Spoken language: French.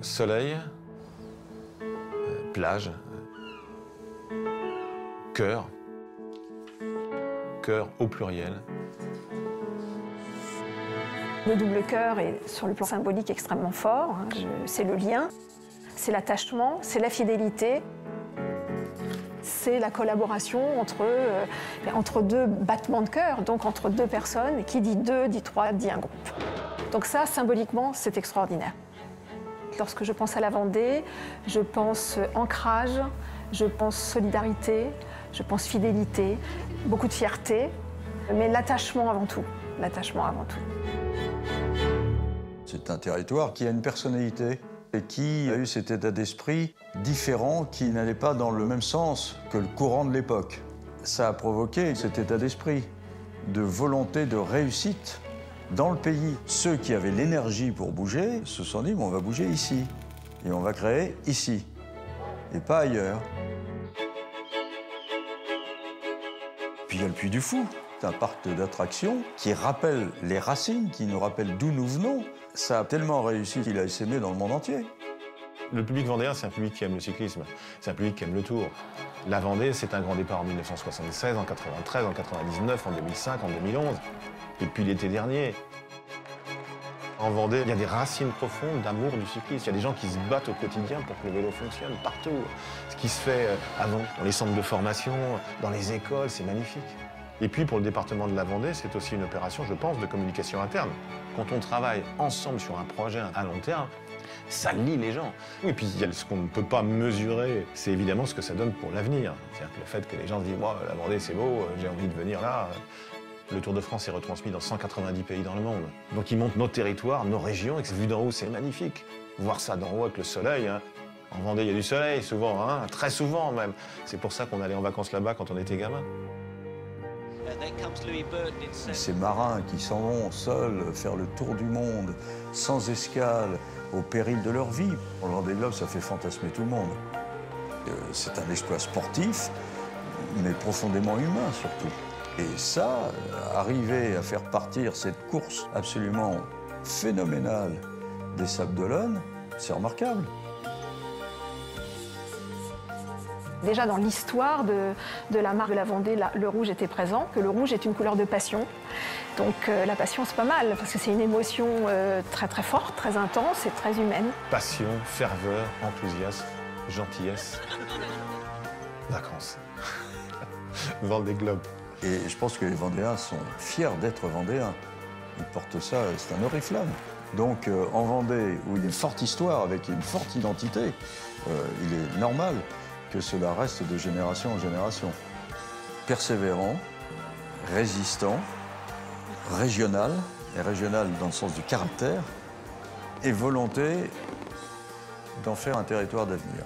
Soleil, plage, cœur, cœur au pluriel. Le double cœur est, sur le plan symbolique, extrêmement fort. C'est le lien, c'est l'attachement, c'est la fidélité. C'est la collaboration entre deux battements de cœur, donc entre deux personnes. Qui dit deux, dit trois, dit un groupe. Donc ça, symboliquement, c'est extraordinaire. Lorsque je pense à la Vendée, je pense ancrage, je pense solidarité, je pense fidélité, beaucoup de fierté, mais l'attachement avant tout. L'attachement avant tout. C'est un territoire qui a une personnalité et qui a eu cet état d'esprit différent, qui n'allait pas dans le même sens que le courant de l'époque. Ça a provoqué cet état d'esprit de volonté de réussite dans le pays. Ceux qui avaient l'énergie pour bouger se sont dit, bon, on va bouger ici et on va créer ici et pas ailleurs. Puis il y a le Puy du Fou. C'est un parc d'attractions qui rappelle les racines, qui nous rappelle d'où nous venons. Ça a tellement réussi qu'il a essaimé dans le monde entier. Le public vendéen, c'est un public qui aime le cyclisme, c'est un public qui aime le Tour. La Vendée, c'est un grand départ en 1976, en 93, en 99, en 2005, en 2011, et puis l'été dernier. En Vendée, il y a des racines profondes d'amour du cyclisme. Il y a des gens qui se battent au quotidien pour que le vélo fonctionne partout. Ce qui se fait avant, dans les centres de formation, dans les écoles, c'est magnifique. Et puis pour le département de la Vendée, c'est aussi une opération, je pense, de communication interne. Quand on travaille ensemble sur un projet à long terme, ça lie les gens. Oui, et puis il y a ce qu'on ne peut pas mesurer, c'est évidemment ce que ça donne pour l'avenir. C'est-à-dire que le fait que les gens se disent « Moi, la Vendée, c'est beau, j'ai envie de venir là ». Le Tour de France est retransmis dans 190 pays dans le monde. Donc ils montrent nos territoires, nos régions, et vu d'en haut, c'est magnifique. Voir ça d'en haut avec le soleil, hein. En Vendée, il y a du soleil, souvent, hein, très souvent même. C'est pour ça qu'on allait en vacances là-bas quand on était gamin. Ces marins qui s'en vont seuls faire le tour du monde, sans escale, au péril de leur vie. Le Vendée Globe, ça fait fantasmer tout le monde. C'est un exploit sportif, mais profondément humain surtout. Et ça, arriver à faire partir cette course absolument phénoménale des Sables d'Olonne, c'est remarquable. Déjà dans l'histoire de la marque de la Vendée, le rouge était présent, que le rouge est une couleur de passion. Donc la passion, c'est pas mal, parce que c'est une émotion très très forte, très intense et très humaine. Passion, ferveur, enthousiasme, gentillesse, vacances. Vendée Globe. Et je pense que les Vendéens sont fiers d'être Vendéens. Ils portent ça, c'est un oriflamme. Donc en Vendée, où il y a une forte histoire avec une forte identité, il est normal que cela reste de génération en génération. Persévérant, résistant, régional, et régional dans le sens du caractère, et volonté d'en faire un territoire d'avenir.